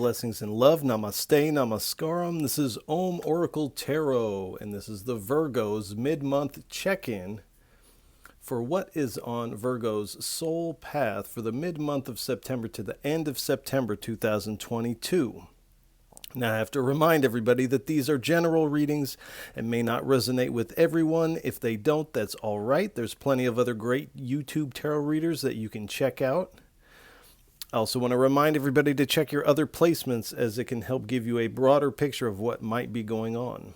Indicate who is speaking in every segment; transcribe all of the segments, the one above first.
Speaker 1: blessings and love. Namaste, namaskaram. This is Om Oracle Tarot, and this is the Virgo's mid-month check-in for what is on Virgo's soul path for the mid-month of September to the end of September 2022. Now, I have to remind everybody that these are general readings and may not resonate with everyone. If they don't, that's all right. There's plenty of other great YouTube tarot readers that you can check out. I also want to remind everybody to check your other placements, as it can help give you a broader picture of what might be going on.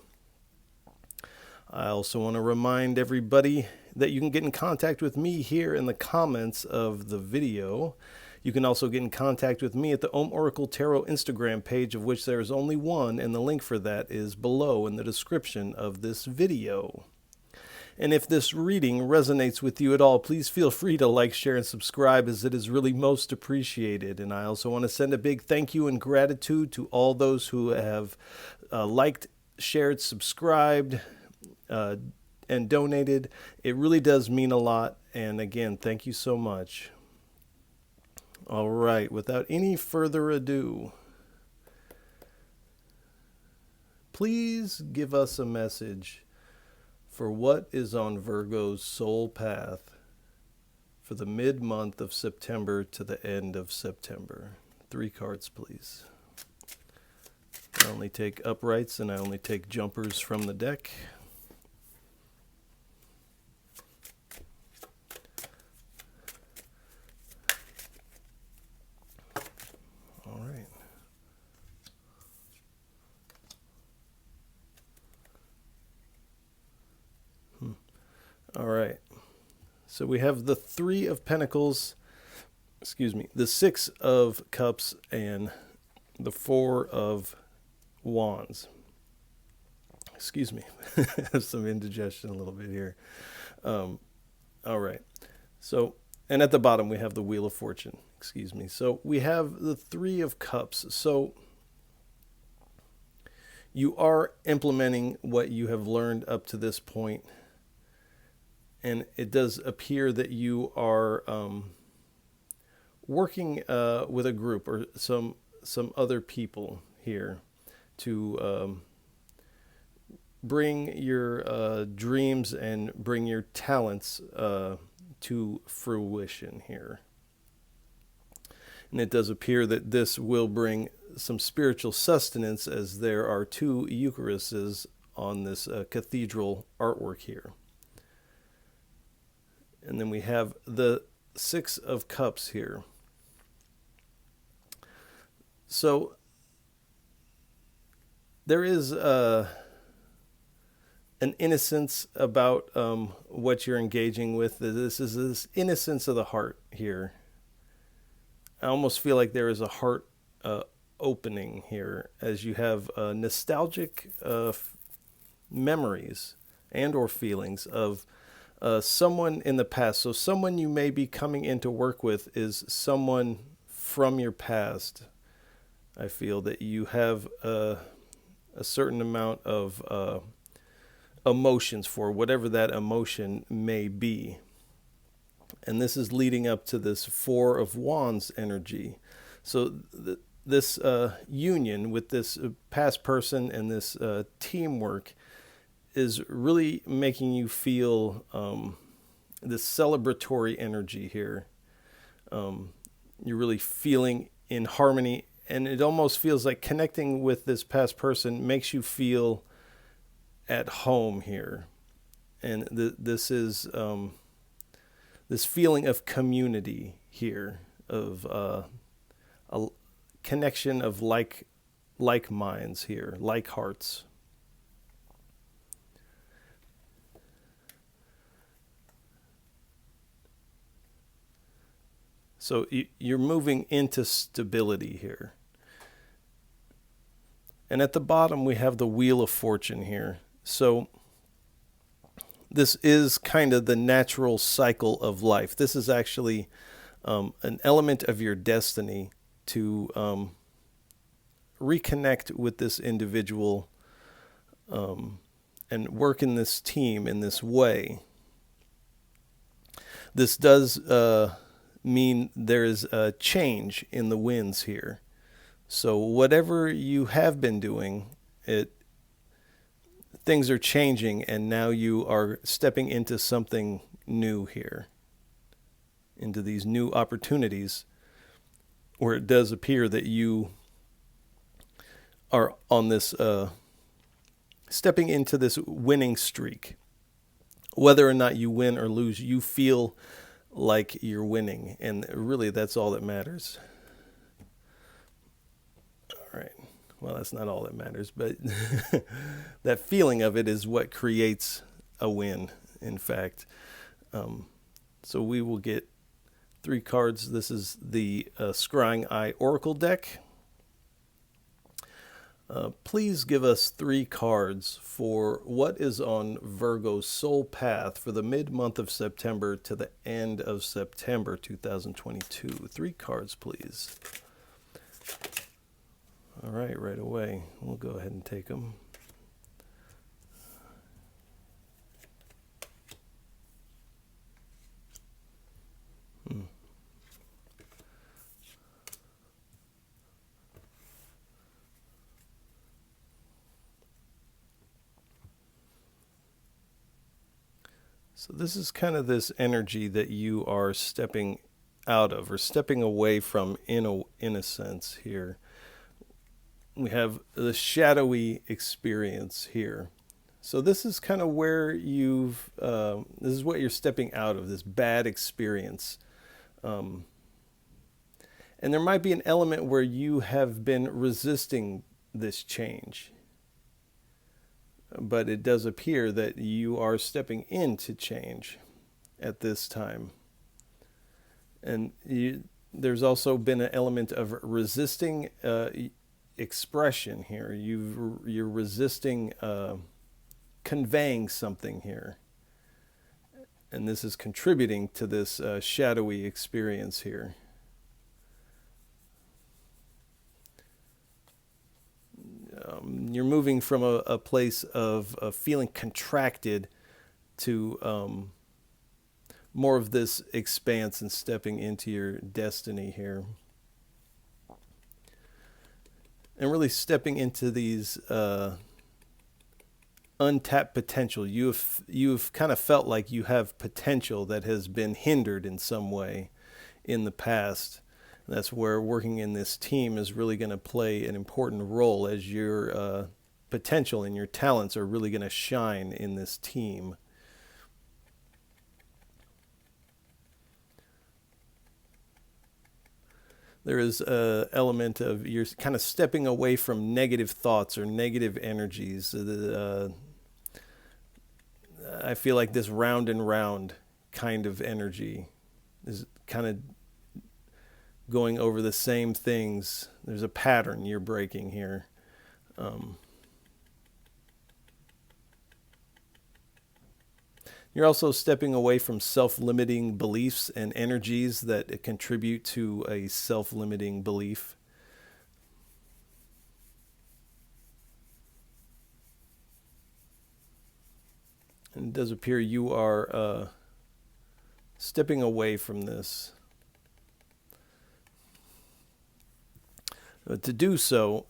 Speaker 1: I also want to remind everybody that you can get in contact with me here in the comments of the video. You can also get in contact with me at the Om Oracle Tarot Instagram page, of which there is only one, and the link for that is below in the description of this video. And if this reading resonates with you at all, please feel free to like, share, and subscribe, as it is really most appreciated. And I also want to send a big thank you and gratitude to all those who have liked, shared, subscribed, and donated. It really does mean a lot. And again, thank you so much. All right, without any further ado, please give us a message for what is on Virgo's soul path for the mid-month of September to the end of September. 3 cards, please. I only take uprights and I only take jumpers from the deck. All right. All right, so we have the 3 of Pentacles, the 6 of Cups, and the 4 of Wands. Excuse me, I have some indigestion a little bit here. All right, so, and at the bottom we have the Wheel of Fortune, So we have the 3 of Cups. So you are implementing what you have learned up to this point. And it does appear that you are working with a group or some other people here to bring your dreams and bring your talents to fruition here. And it does appear that this will bring some spiritual sustenance, as there are 2 Eucharists on this cathedral artwork here. And then we have the 6 of Cups here. So there is an innocence about what you're engaging with. This is this innocence of the heart here. I almost feel like there is a heart opening here, as you have nostalgic memories and or feelings of someone in the past. So someone you may be coming in to work with is someone from your past. I feel that you have a certain amount of emotions for whatever that emotion may be. And this is leading up to this 4 of Wands energy. So this union with this past person and this teamwork is really making you feel this celebratory energy here. You're really feeling in harmony, and it almost feels like connecting with this past person makes you feel at home here. And this is this feeling of community here, of a connection of like minds here, like hearts. So you're moving into stability here. And at the bottom, we have the Wheel of Fortune here. So this is kind of the natural cycle of life. This is actually an element of your destiny to reconnect with this individual and work in this team in this way. This does mean there is a change in the winds here. So whatever you have been doing, things are changing, and now you are stepping into something new here, into these new opportunities where it does appear that you are on this stepping into this winning streak. Whether or not you win or lose, you feel like you're winning, and really that's all that matters. All right. Well, that's not all that matters, but that feeling of it is what creates a win, in fact. So we will get 3 cards. This is the Scrying Eye Oracle deck. Please give us 3 cards for what is on Virgo's soul path for the mid-month of September to the end of September 2022. 3 cards, please. All right away. We'll go ahead and take them. So this is kind of this energy that you are stepping out of or stepping away from in a sense here. We have the shadowy experience here. So this is kind of where this is what you're stepping out of, this bad experience. And there might be an element where you have been resisting this change. But it does appear that you are stepping into change at this time. And there's also been an element of resisting expression here. You're resisting conveying something here. And this is contributing to this shadowy experience here. You're moving from a place of feeling contracted to more of this expanse and stepping into your destiny here. And really stepping into these untapped potential. You've kind of felt like you have potential that has been hindered in some way in the past. That's where working in this team is really going to play an important role, as your potential and your talents are really going to shine in this team. There is an element of you're kind of stepping away from negative thoughts or negative energies. I feel like this round and round kind of energy is kind of going over the same things. There's a pattern you're breaking here. You're also stepping away from self-limiting beliefs and energies that contribute to a self-limiting belief. And it does appear you are stepping away from this. To do so,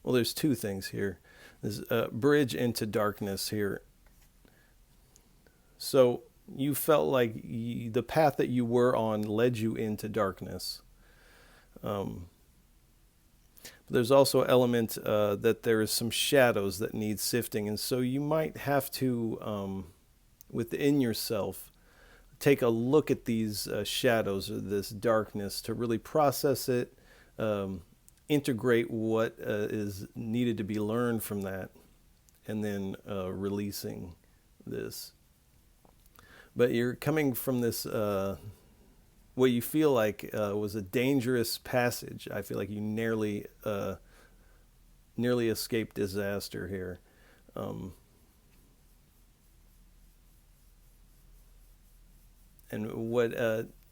Speaker 1: well, there's 2 things here. There's a bridge into darkness here. So you felt like the path that you were on led you into darkness. There's also an element that there is some shadows that need sifting. And so you might have to, within yourself, take a look at these shadows or this darkness to really process it, integrate what is needed to be learned from that, and then releasing this. But you're coming from this, what you feel like was a dangerous passage. I feel like you nearly escaped disaster here. And what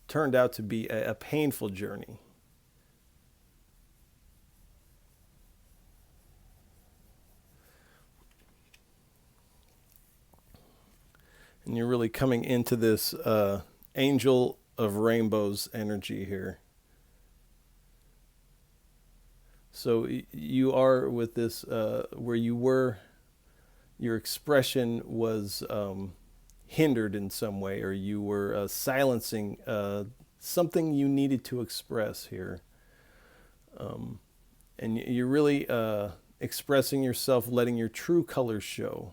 Speaker 1: turned out to be a painful journey. And you're really coming into this angel of rainbows energy here. So you are with this, where you were, your expression was hindered in some way, or you were silencing something you needed to express here. And you're really expressing yourself, letting your true colors show.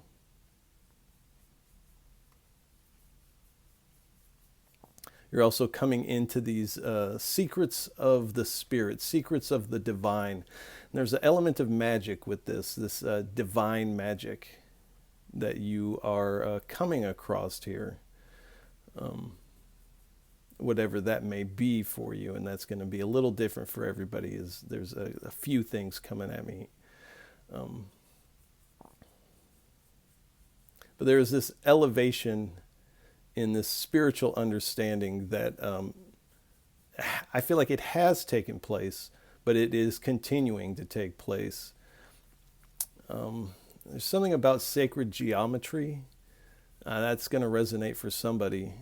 Speaker 1: You're also coming into these secrets of the spirit, secrets of the divine. And there's an element of magic with this divine magic that you are coming across here, whatever that may be for you. And that's going to be a little different for everybody. There's a few things coming at me. But there is this elevation in this spiritual understanding that I feel like it has taken place, but it is continuing to take place. There's something about sacred geometry that's going to resonate for somebody.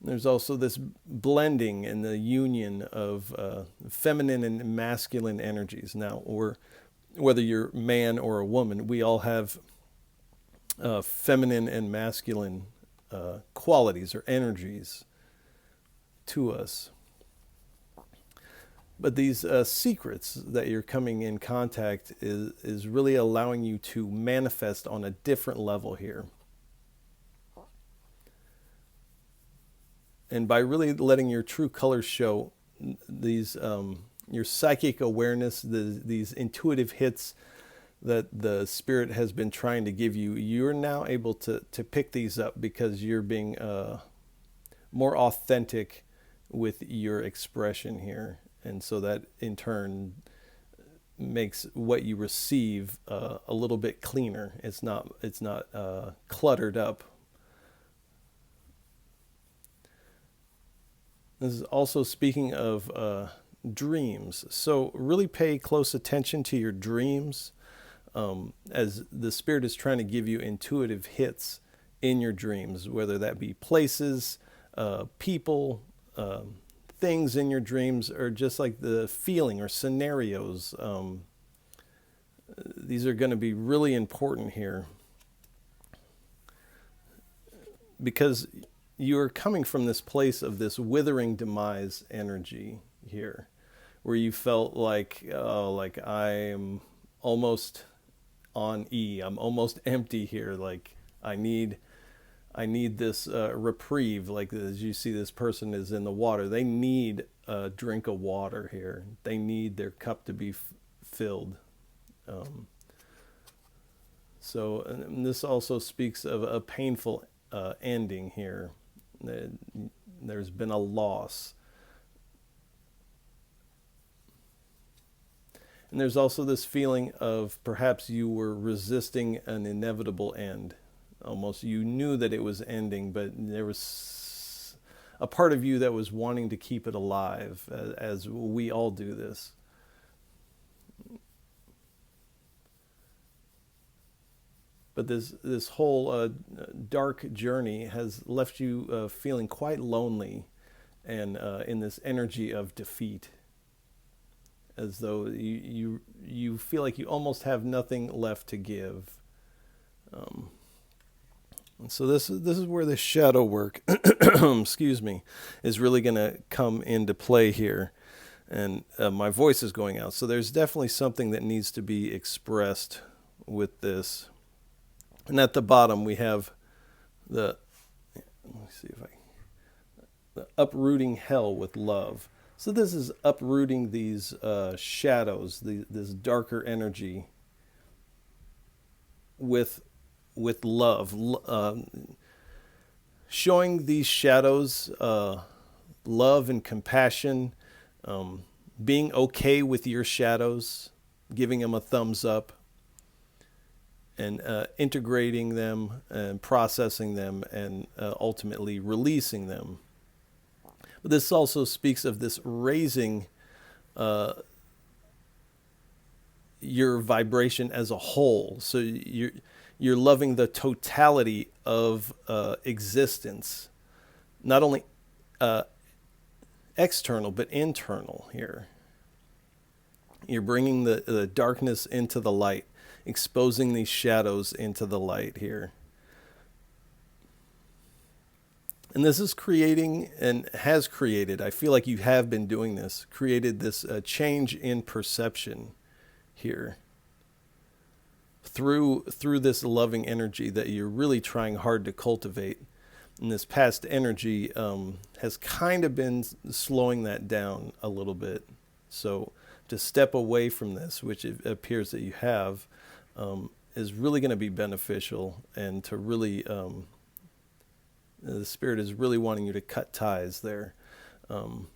Speaker 1: There's also this blending and the union of feminine and masculine energies. Now, whether you're man or a woman, we all have feminine and masculine qualities or energies to us. But these secrets that you're coming in contact is really allowing you to manifest on a different level here. And by really letting your true colors show, these your psychic awareness, these intuitive hits that the spirit has been trying to give you, you're now able to pick these up because you're being more authentic with your expression here. And so that in turn makes what you receive a little bit cleaner. It's not cluttered up. This is also speaking of dreams. So really pay close attention to your dreams, as the spirit is trying to give you intuitive hits in your dreams, whether that be places, people, things in your dreams, or just like the feeling or scenarios. These are going to be really important here because you're coming from this place of this withering demise energy here, where you felt like, oh, like I am almost on E. I'm almost empty here. Like I need this reprieve. Like as you see, this person is in the water. They need a drink of water here. They need their cup to be filled. So and this also speaks of a painful ending here. There's been a loss. And there's also this feeling of perhaps you were resisting an inevitable end. Almost you knew that it was ending, but there was a part of you that was wanting to keep it alive, as we all do this. But this whole dark journey has left you feeling quite lonely and in this energy of defeat, as though you feel like you almost have nothing left to give. And so this is where the shadow work, excuse me, is really going to come into play here. And my voice is going out. So there's definitely something that needs to be expressed with this. And at the bottom we have the uprooting hell with love. So this is uprooting these shadows, this darker energy with love, showing these shadows love and compassion, being okay with your shadows, giving them a thumbs up, and integrating them and processing them and ultimately releasing them. But this also speaks of this raising your vibration as a whole. So you're loving the totality of existence, not only external, but internal here. You're bringing the darkness into the light, exposing these shadows into the light here. And this is creating, and has created, I feel like you have been doing this, created this change in perception here through this loving energy that you're really trying hard to cultivate. And this past energy has kind of been slowing that down a little bit. So to step away from this, which it appears that you have, is really going to be beneficial, and to really... the Spirit is really wanting you to cut ties there. And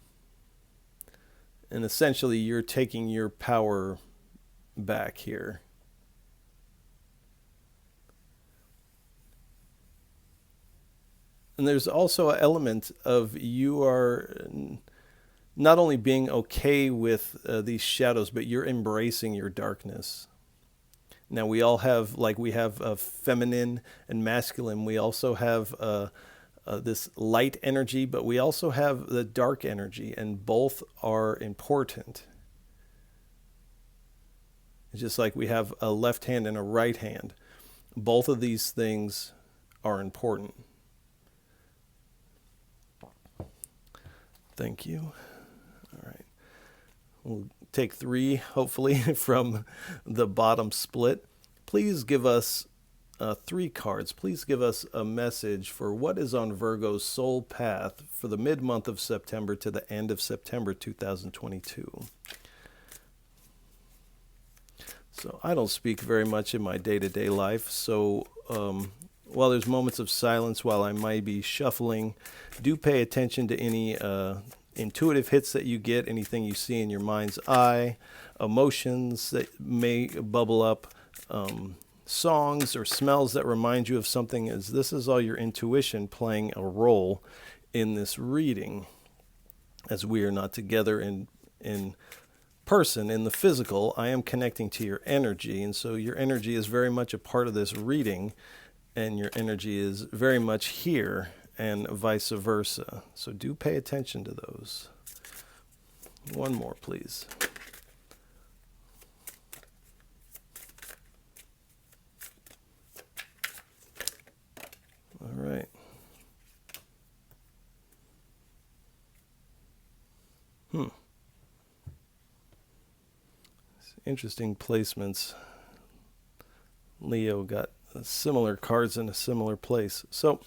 Speaker 1: essentially, you're taking your power back here. And there's also an element of you are not only being okay with these shadows, but you're embracing your darkness. Now, we all have, like we have feminine and masculine, we also have this light energy, but we also have the dark energy, and both are important. It's just like we have a left hand and a right hand. Both of these things are important. Thank you. All right. We'll take 3, hopefully, from the bottom split. Please give us 3 cards. Please give us a message for what is on Virgo's soul path for the mid-month of September to the end of September 2022. So I don't speak very much in my day-to-day life, so while there's moments of silence while I might be shuffling, do pay attention to any intuitive hits that you get, anything you see in your mind's eye, emotions that may bubble up, songs or smells that remind you of something. As this is all your intuition playing a role in this reading, as we are not together in person, in the physical. I am connecting to your energy, and so your energy is very much a part of this reading, and your energy is very much here, and vice versa. So do pay attention to those. One more, please. All right. Interesting placements. Leo got similar cards in a similar place. So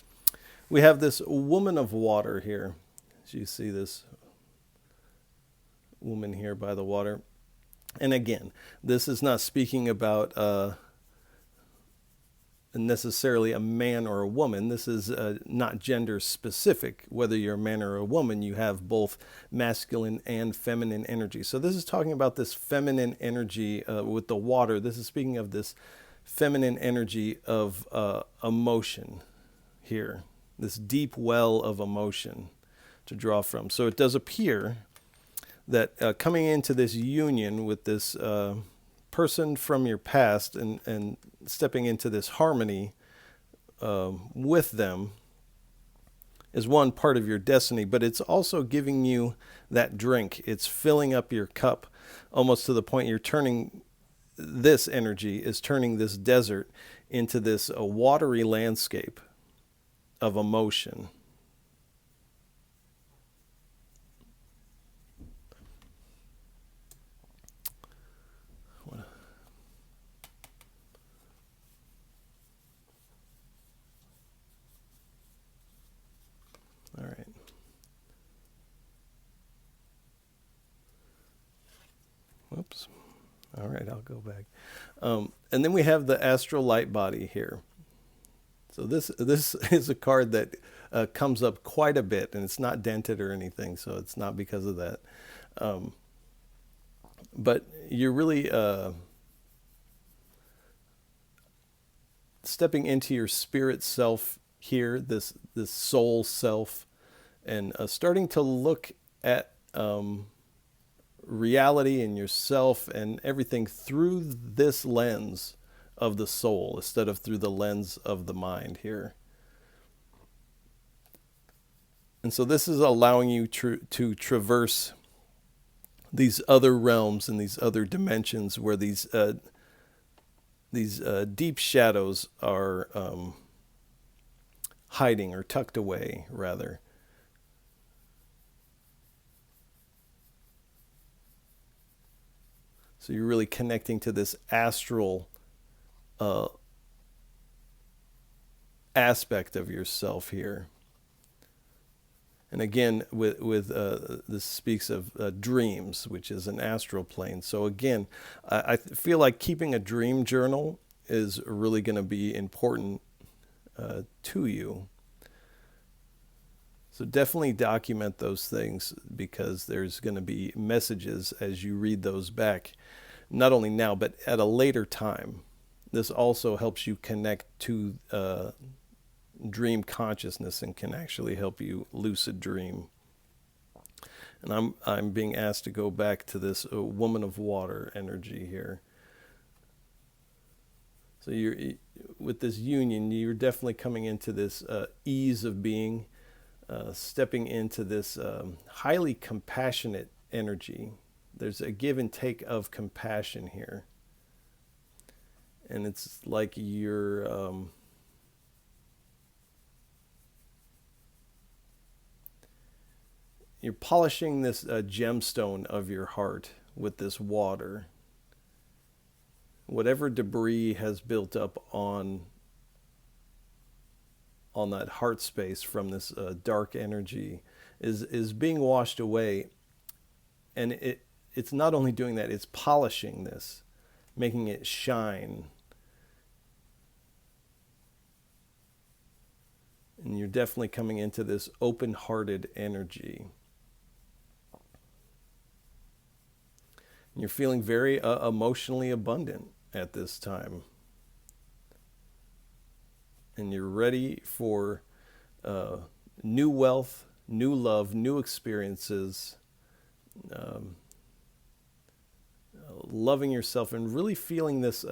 Speaker 1: we have this woman of water here. As you see this woman here by the water. And again, this is not speaking about necessarily a man or a woman. This is not gender specific. Whether you're a man or a woman, you have both masculine and feminine energy. So this is talking about this feminine energy with the water. This is speaking of this feminine energy of emotion here, this deep well of emotion to draw from. So it does appear that coming into this union with this person from your past and stepping into this harmony with them is one part of your destiny, but it's also giving you that drink. It's filling up your cup almost to the point you're turning this energy is turning this desert into this watery landscape of emotion. All right. Whoops. All right, I'll go back. And then we have the astral light body here. So this is a card that comes up quite a bit, and it's not dented or anything, so it's not because of that. But you're really stepping into your spirit self here, this soul self, and starting to look at reality and yourself and everything through this lens of the soul instead of through the lens of the mind here. And so this is allowing you to traverse these other realms and these other dimensions where these deep shadows are hiding or tucked away, rather. So you're really connecting to this astral uh, aspect of yourself here. And again, with this speaks of dreams, which is an astral plane. So again, I feel like keeping a dream journal is really going to be important to you. So definitely document those things, because there's going to be messages as you read those back, not only now, but at a later time. This also helps you connect to dream consciousness and can actually help you lucid dream. And I'm being asked to go back to this woman of water energy here. So you're with this union, you're definitely coming into this ease of being, stepping into this highly compassionate energy. There's a give and take of compassion here. And it's like you're polishing this gemstone of your heart with this water. Whatever debris has built up on that heart space from this dark energy is being washed away. And it's not only doing that, it's polishing this, making it shine. And you're definitely coming into this open-hearted energy. And you're feeling very emotionally abundant at this time. And you're ready for new wealth, new love, new experiences, loving yourself, and really feeling this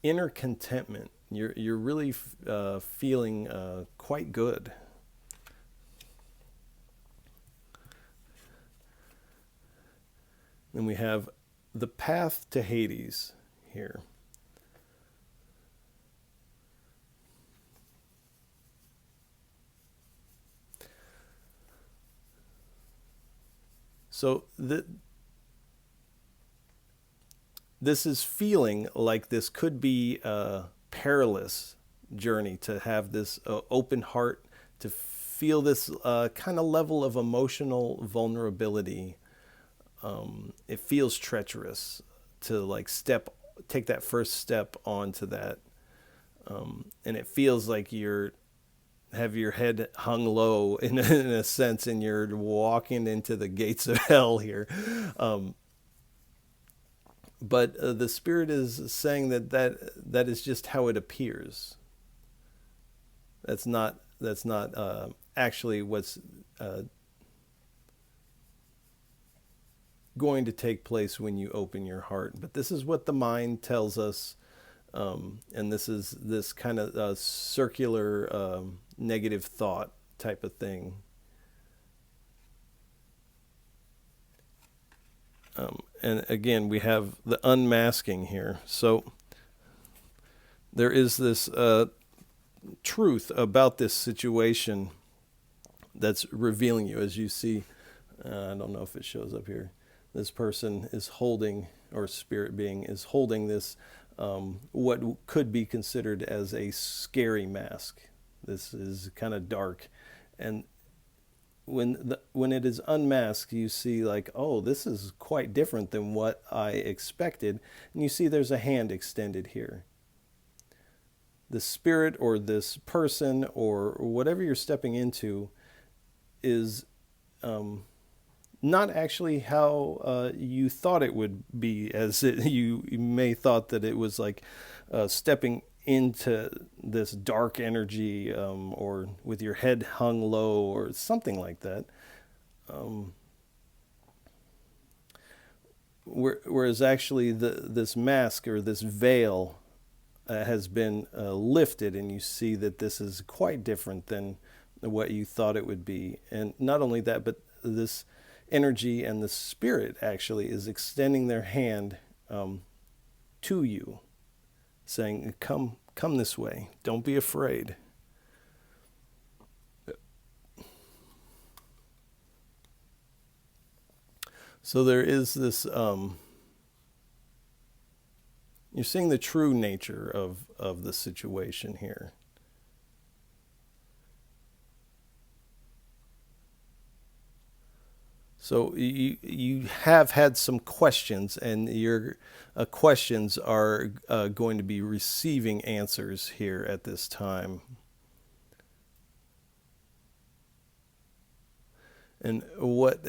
Speaker 1: inner contentment. You're really feeling quite good. Then we have the path to Hades here. So this is feeling like this could be a perilous journey, to have this open heart, to feel this kind of level of emotional vulnerability. It feels treacherous to take that first step onto that. And it feels like have your head hung low in a sense, and you're walking into the gates of hell here. But the Spirit is saying that is just how it appears. That's not actually what's going to take place when you open your heart. But this is what the mind tells us, and this is this kind of circular negative thought type of thing. And again, we have the unmasking here. So there is this truth about this situation that's revealing you. As you see, I don't know if it shows up here, this person is holding, or spirit being is holding this, what could be considered as a scary mask. This is kind of dark. And when it is unmasked, you see like, oh, this is quite different than what I expected. And you see there's a hand extended here. The spirit or this person or whatever you're stepping into is not actually how you thought it would be, you may thought that it was like stepping into this dark energy, or with your head hung low or something like that. Whereas actually this mask or this veil has been lifted, and you see that this is quite different than what you thought it would be. And not only that, but this energy and the spirit actually is extending their hand to you, saying, come this way. Don't be afraid. So there is this, you're seeing the true nature of the situation here. So you have had some questions, and your questions are going to be receiving answers here at this time. And what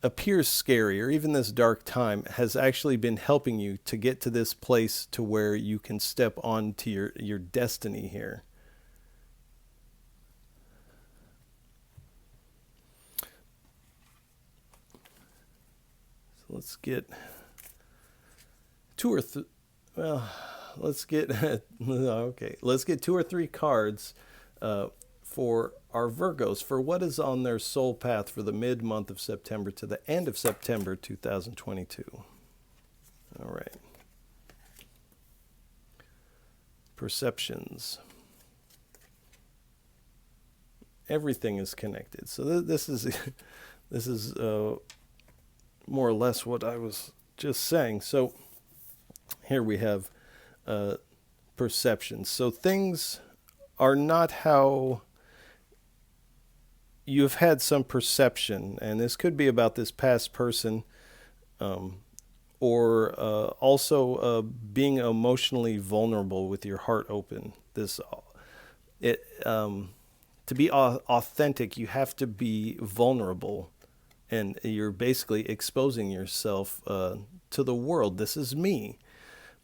Speaker 1: appears scary, or even this dark time, has actually been helping you to get to this place to where you can step onto your destiny here. So let's get let's get okay. Let's get 2 or 3 cards for our Virgos, for what is on their soul path for the mid-month of September to the end of September 2022. All right. Perceptions. Everything is connected. So this is more or less what I was just saying. So here we have perceptions. So things are not how you've had some perception, and this could be about this past person, or also being emotionally vulnerable with your heart open. To be authentic, you have to be vulnerable, and you're basically exposing yourself to the world. This is me,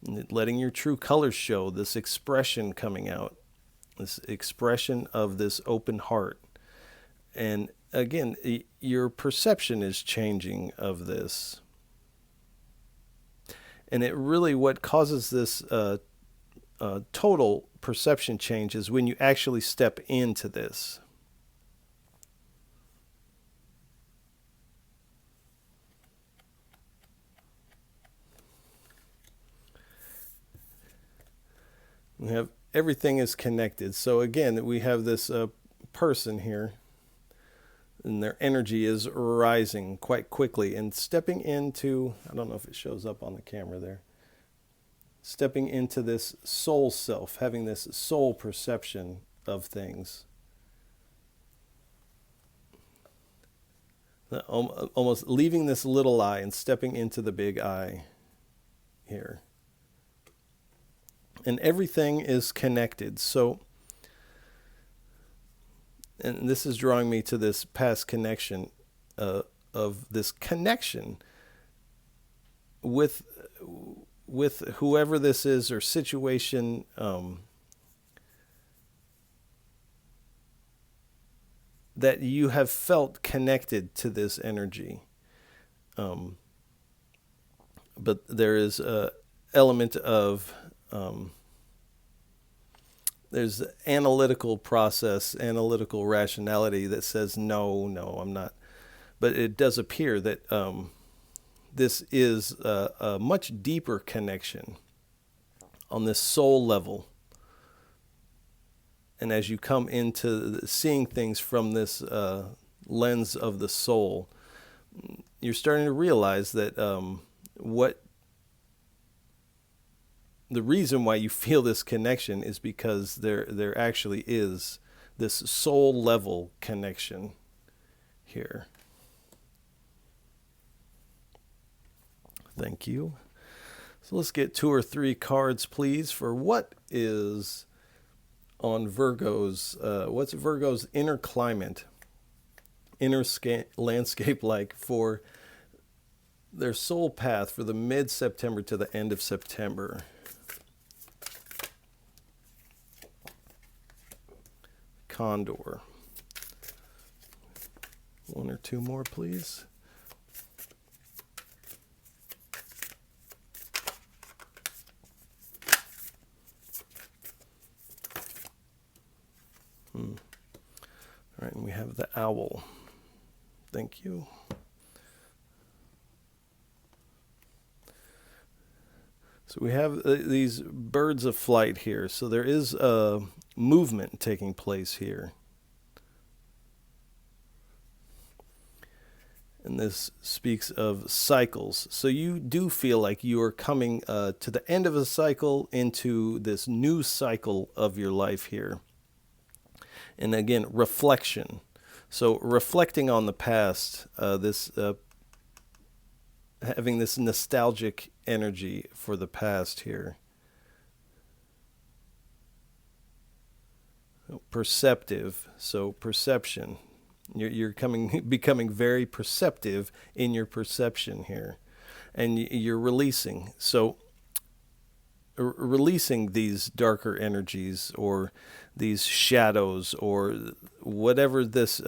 Speaker 1: letting your true colors show, this expression coming out, this expression of this open heart. And again, your perception is changing of this. And it really, what causes this total perception change is when you actually step into this. We have everything is connected. So again, we have this person here, and their energy is rising quite quickly and stepping into, I don't know if it shows up on the camera there, stepping into this soul self, having this soul perception of things. Almost leaving this little I and stepping into the big I here. And everything is connected. So, and this is drawing me to this past connection of this connection with whoever this is or situation, that you have felt connected to this energy. But there is a element of there's analytical process, analytical rationality that says, no, I'm not. But it does appear that this is a much deeper connection on this soul level. And as you come into seeing things from this lens of the soul, you're starting to realize that the reason why you feel this connection is because there actually is this soul level connection here. Thank you. So let's get 2 or 3 cards, please, for what is on Virgo's, what's Virgo's inner climate, inner landscape like for their soul path for the mid-September to the end of September. Condor. 1 or 2 more, please. All right, and we have the owl. Thank you. So we have these birds of flight here. So there is movement taking place here. And this speaks of cycles. So you do feel like you are coming to the end of a cycle into this new cycle of your life here. And again, reflection. So reflecting on the past, having this nostalgic energy for the past here. Perceptive, so perception. You're becoming very perceptive in your perception here, and you're releasing. So releasing these darker energies or these shadows or whatever this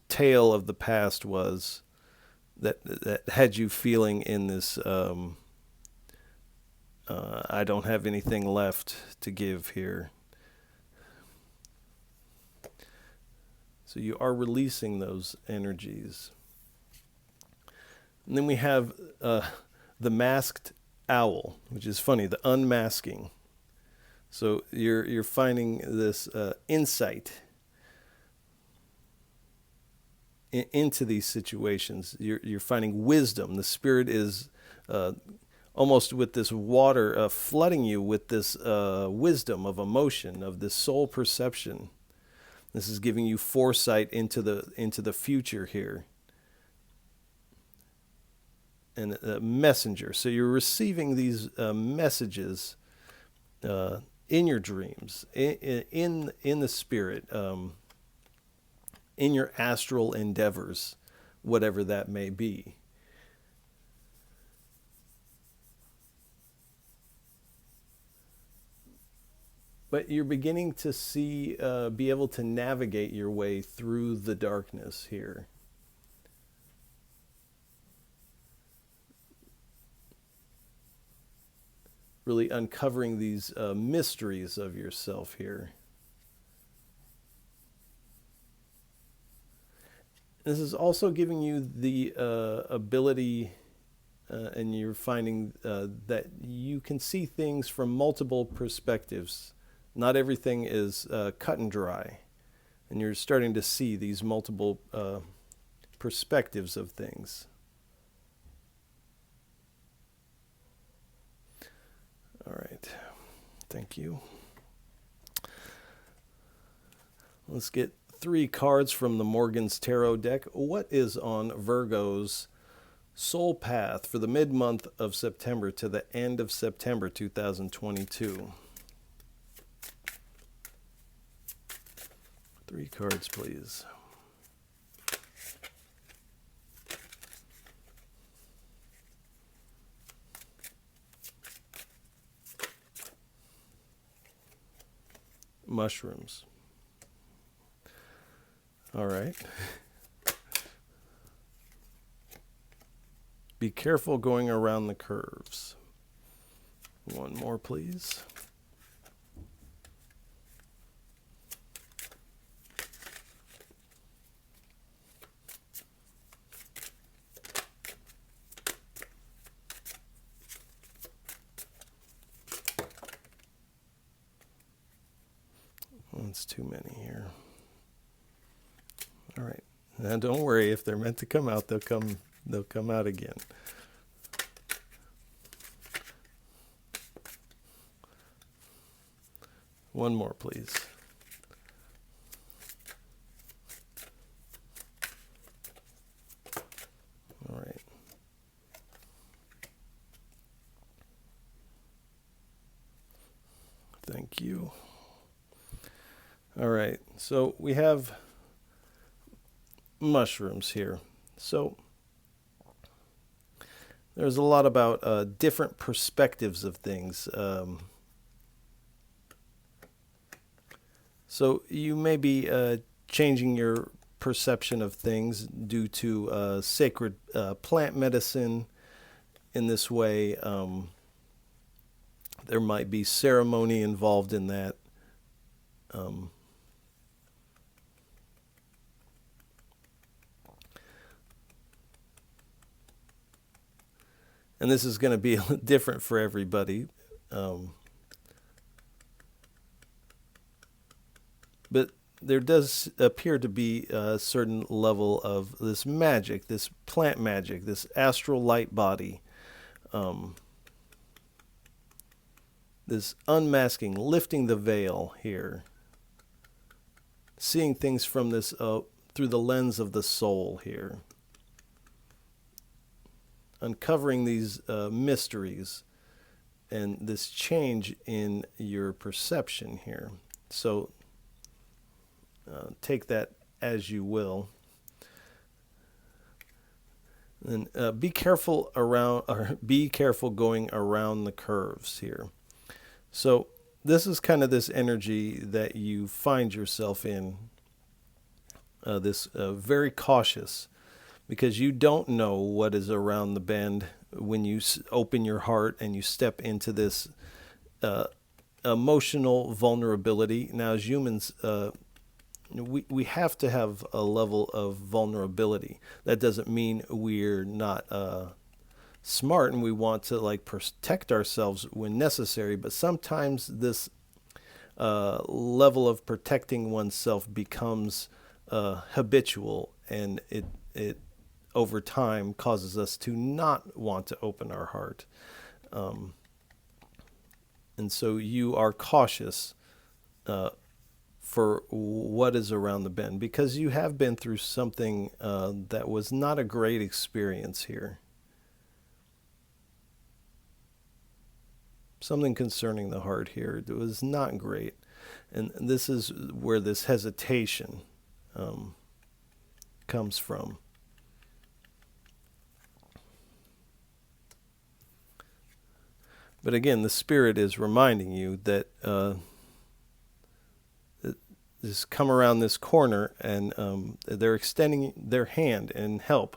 Speaker 1: tale of the past was that had you feeling in this I don't have anything left to give here. So you are releasing those energies. And then we have the masked owl, which is funny, the unmasking. So you're finding this insight into these situations. You're finding wisdom. The Spirit is almost with this water flooding you with this wisdom of emotion, of this soul perception. This is giving you foresight into the future here. And a messenger. So you're receiving these messages in your dreams, in the spirit, in your astral endeavors, whatever that may be. But you're beginning to see, be able to navigate your way through the darkness here. Really uncovering these mysteries of yourself here. This is also giving you the ability, and you're finding that you can see things from multiple perspectives. Not everything is cut and dry. And you're starting to see these multiple perspectives of things. All right. Thank you. Let's get 3 cards from the Morgan's Tarot deck. What is on Virgo's soul path for the mid-month of September to the end of September 2022? 3 cards, please. Mushrooms. All right. Be careful going around the curves. 1 more, please. That's too many here. All right. Now don't worry, if they're meant to come out, they'll come out again. One more, please. All right. Thank you. All right, so we have mushrooms here. So there's a lot about different perspectives of things. So you may be changing your perception of things due to sacred plant medicine. In this way, there might be ceremony involved in that. and this is going to be different for everybody. But there does appear to be a certain level of this magic, this plant magic, this astral light body, this unmasking, lifting the veil here, seeing things from this through the lens of the soul here, uncovering these mysteries and this change in your perception here. So take that as you will. And be careful going around the curves here. So this is kind of this energy that you find yourself in, this very cautious, because you don't know what is around the bend when you open your heart and you step into this emotional vulnerability. Now, as humans, we have to have a level of vulnerability. That doesn't mean we're not smart and we want to like protect ourselves when necessary, but sometimes this level of protecting oneself becomes habitual, and it over time causes us to not want to open our heart. And so you are cautious for what is around the bend, because you have been through something that was not a great experience here. Something concerning the heart here that was not great. And this is where this hesitation comes from. But again, the Spirit is reminding you that just come around this corner, and they're extending their hand and help,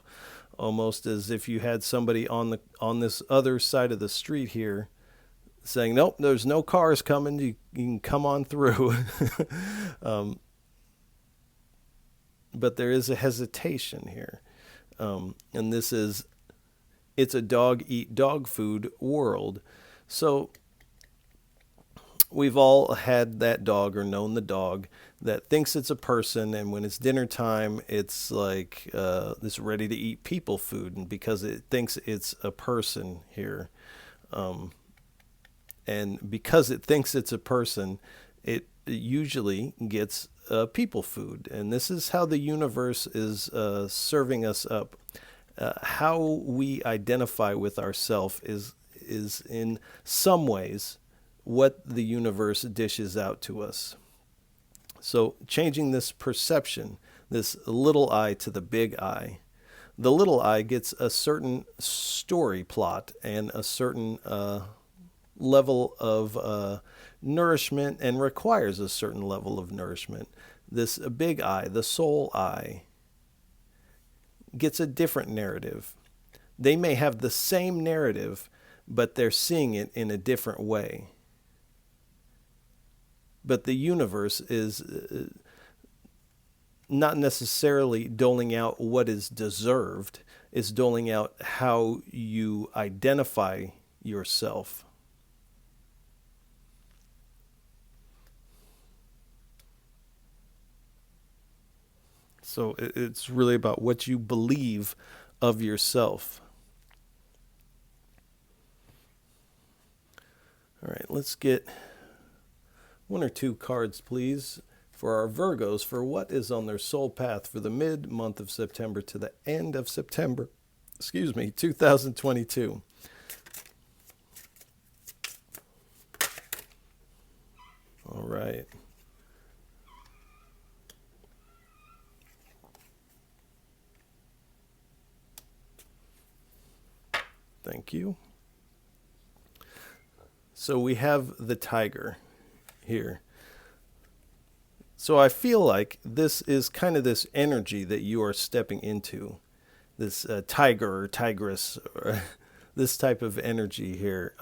Speaker 1: almost as if you had somebody on this other side of the street here saying, nope, there's no cars coming, you can come on through. But there is a hesitation here. And this is, it's a dog eat dog food world. So we've all had that dog or known the dog that thinks it's a person, and when it's dinner time, it's like this ready to eat people food, and because it thinks it's a person here. And because it thinks it's a person, it usually gets people food. And this is how the universe is serving us up. How we identify with ourselves is in some ways what the universe dishes out to us. So changing this perception, this little I to the big I. The little I gets a certain story plot and a certain level of nourishment, and requires a certain level of nourishment. This big I, the soul I, gets a different narrative. They may have the same narrative, but they're seeing it in a different way. But the universe is not necessarily doling out what is deserved. It's doling out how you identify yourself. So it's really about what you believe of yourself. All right, let's get one or two cards, please, for our Virgos, for what is on their soul path for the mid-month of September to the end of September, 2022. All right. Thank you. So we have the tiger here. So I feel like this is kind of this energy that you are stepping into, this tiger or tigress, or this type of energy here.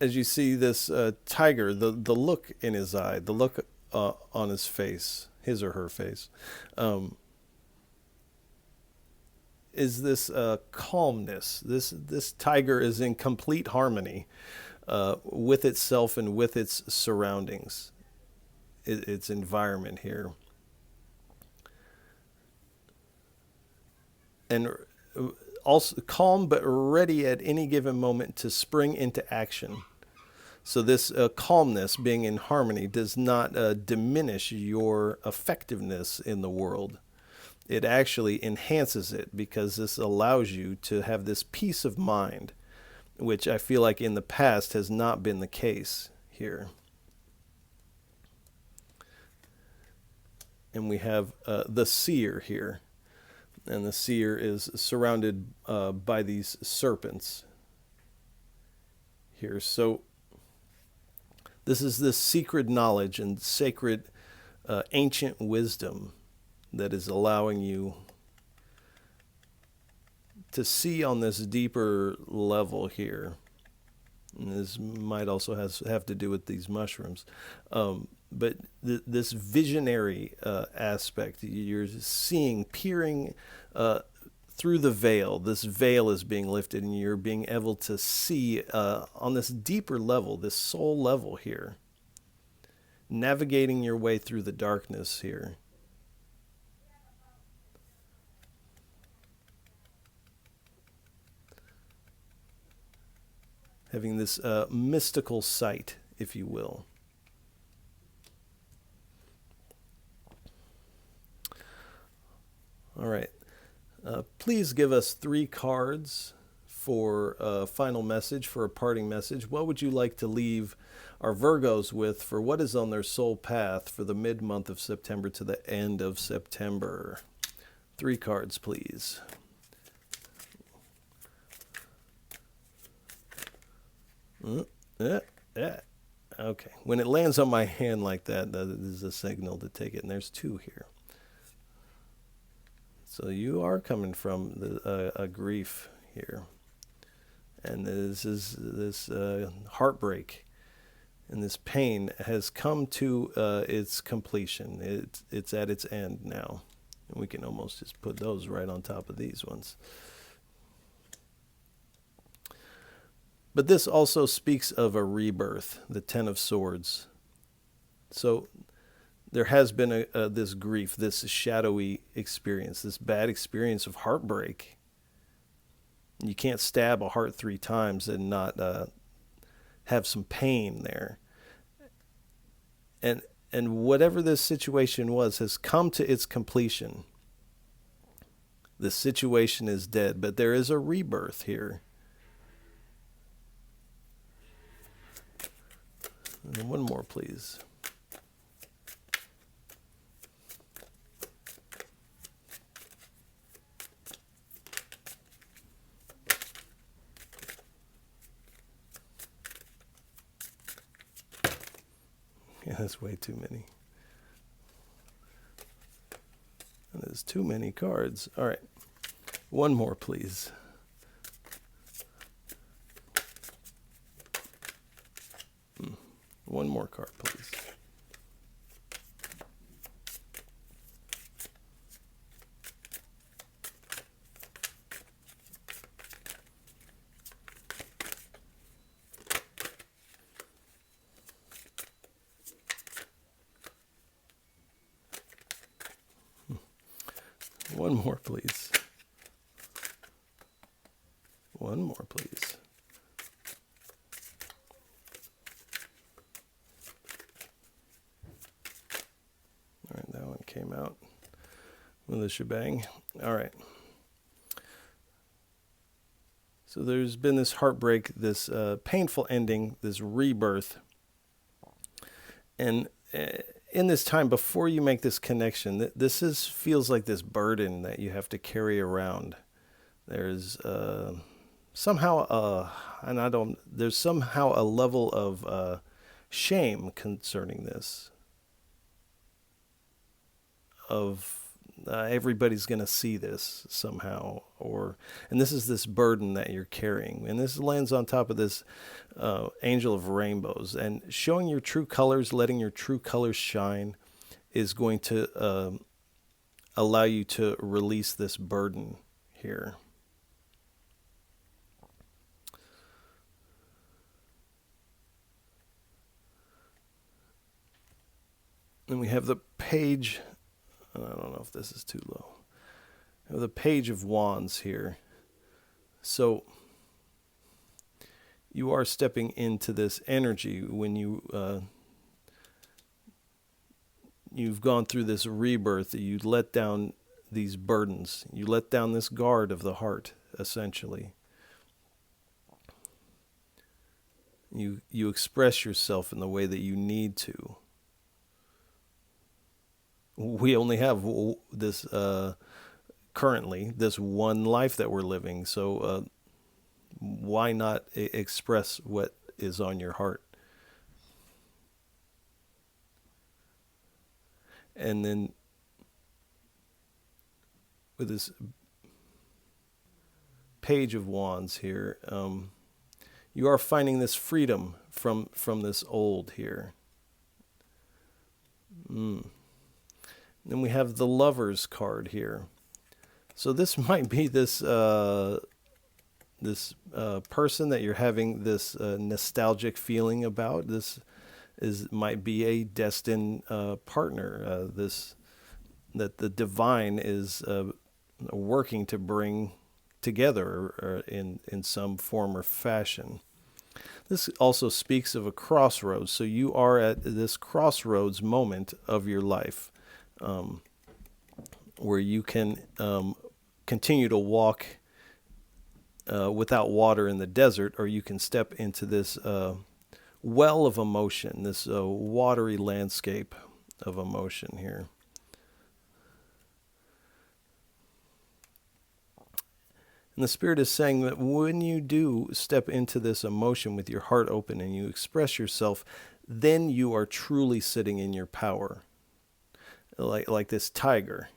Speaker 1: As you see this tiger, the look in his eye, the look on his face, his or her face, is this calmness. This tiger is in complete harmony with itself and with its surroundings, its environment here. And also calm but ready at any given moment to spring into action. So this calmness, being in harmony, does not diminish your effectiveness in the world. It actually enhances it, because this allows you to have this peace of mind, which I feel like in the past has not been the case here. And we have the Seer here. And the Seer is surrounded by these serpents here. So this is this secret knowledge and sacred ancient wisdom that is allowing you to see on this deeper level here. And this might also have to do with these mushrooms. But this visionary aspect, you're seeing, peering through the veil. This veil is being lifted, and you're being able to see on this deeper level, this soul level here, navigating your way through the darkness here. Having this mystical sight, if you will. All right. Please give us 3 cards for a final message, for a parting message. What would you like to leave our Virgos with for what is on their soul path for the mid-month of September to the end of September? 3 cards, please. Okay. When it lands on my hand like that, that is a signal to take it. And there's 2 here. So you are coming from a grief here. And this heartbreak and this pain has come to its completion. It's at its end now. And we can almost just put those right on top of these ones. But this also speaks of a rebirth, the 10 of Swords. So there has been this grief, this shadowy experience, this bad experience of heartbreak. You can't stab a heart 3 times and not have some pain there. And whatever this situation was has come to its completion. The situation is dead, but there is a rebirth here. And 1 more, please. Yeah, that's way too many. And there's too many cards. All right. 1 more, please. One more card, please. One more, please. 1 more, please. All right, that one came out with a shebang. All right. So there's been this heartbreak, this painful ending, this rebirth. And in this time, before you make this connection, this feels like this burden that you have to carry around. There's somehow, there's somehow a level of shame concerning this. Of everybody's going to see this somehow, and this is this burden that you're carrying, and this lands on top of this angel of rainbows, and showing your true colors, letting your true colors shine, is going to allow you to release this burden here. And we have the page, I don't know if this is too low. We have the Page of Wands here. So you are stepping into this energy when you've gone through this rebirth. You let down these burdens. You let down this guard of the heart, essentially. You express yourself in the way that you need to. We only have this, currently, this one life that we're living. So why not express what is on your heart? And then with this Page of Wands here, you are finding this freedom from this old here. Then we have the Lovers card here. So this might be this person that you're having this nostalgic feeling about. This might be a destined partner. That the divine is working to bring together in some form or fashion. This also speaks of a crossroads. So you are at this crossroads moment of your life, where you can continue to walk without water in the desert, or you can step into this well of emotion, this watery landscape of emotion here. And the Spirit is saying that when you do step into this emotion with your heart open and you express yourself, then you are truly sitting in your power, like this tiger.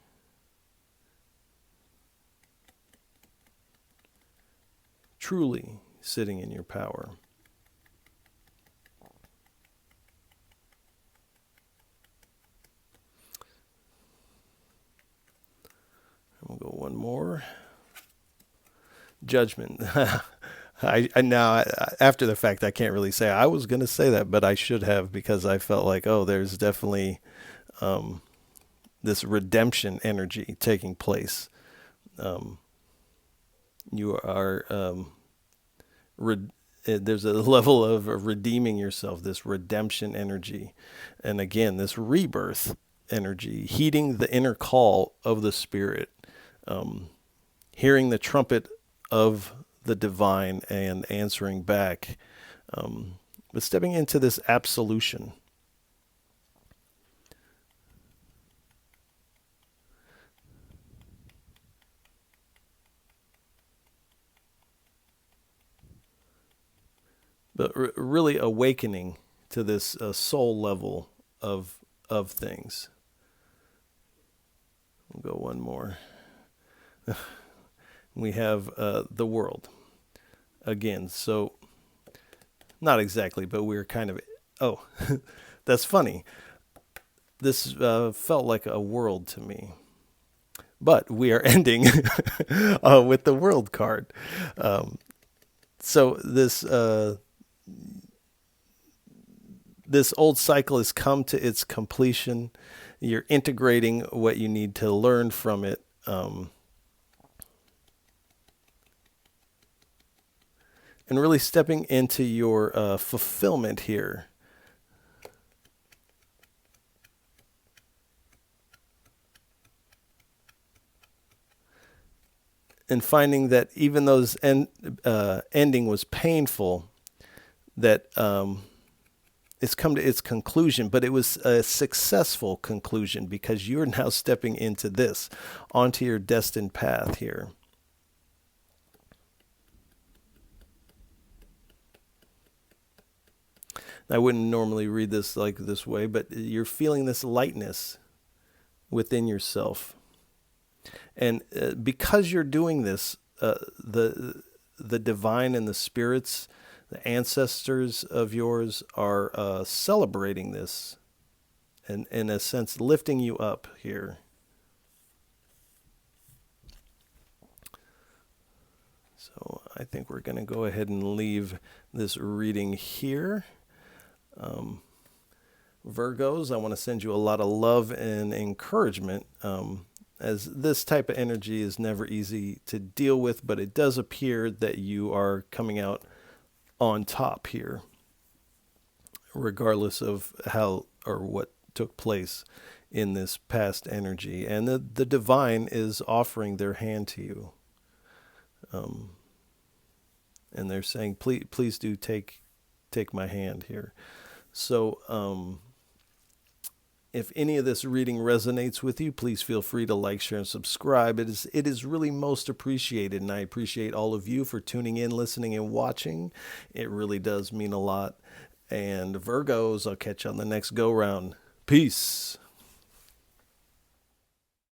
Speaker 1: Truly sitting in your power. We'll go one more. Judgment. I now, after the fact, I can't really say I was going to say that, but I should have, because I felt like, there's definitely this redemption energy taking place. You are there's a level of redeeming yourself, this redemption energy, and again this rebirth energy, heeding the inner call of the Spirit, hearing the trumpet of the divine and answering back, but stepping into this absolution. But really awakening to this soul level of things. We'll go one more. We have the World again. So not exactly, but we're kind of, that's funny. This felt like a world to me. But we are ending with the World card. So this old cycle has come to its completion. You're integrating what you need to learn from it. And really stepping into your fulfillment here. And finding that even though this ending was painful, that it's come to its conclusion, but it was a successful conclusion because you're now stepping into this, onto your destined path here. I wouldn't normally read this like this way, but you're feeling this lightness within yourself. And because you're doing this, the divine and the spirits, the ancestors of yours are celebrating this and, in a sense, lifting you up here. I think we're going to go ahead and leave this reading here. Virgos, I want to send you a lot of love and encouragement, as this type of energy is never easy to deal with, but it does appear that you are coming out on top here, regardless of how or what took place in this past energy. And the divine is offering their hand to you. And they're saying, please do take my hand here. So, if any of this reading resonates with you, please feel free to like, share, and subscribe. It is really most appreciated, and I appreciate all of you for tuning in, listening, and watching. It really does mean a lot. And Virgos, I'll catch you on the next go-round. Peace.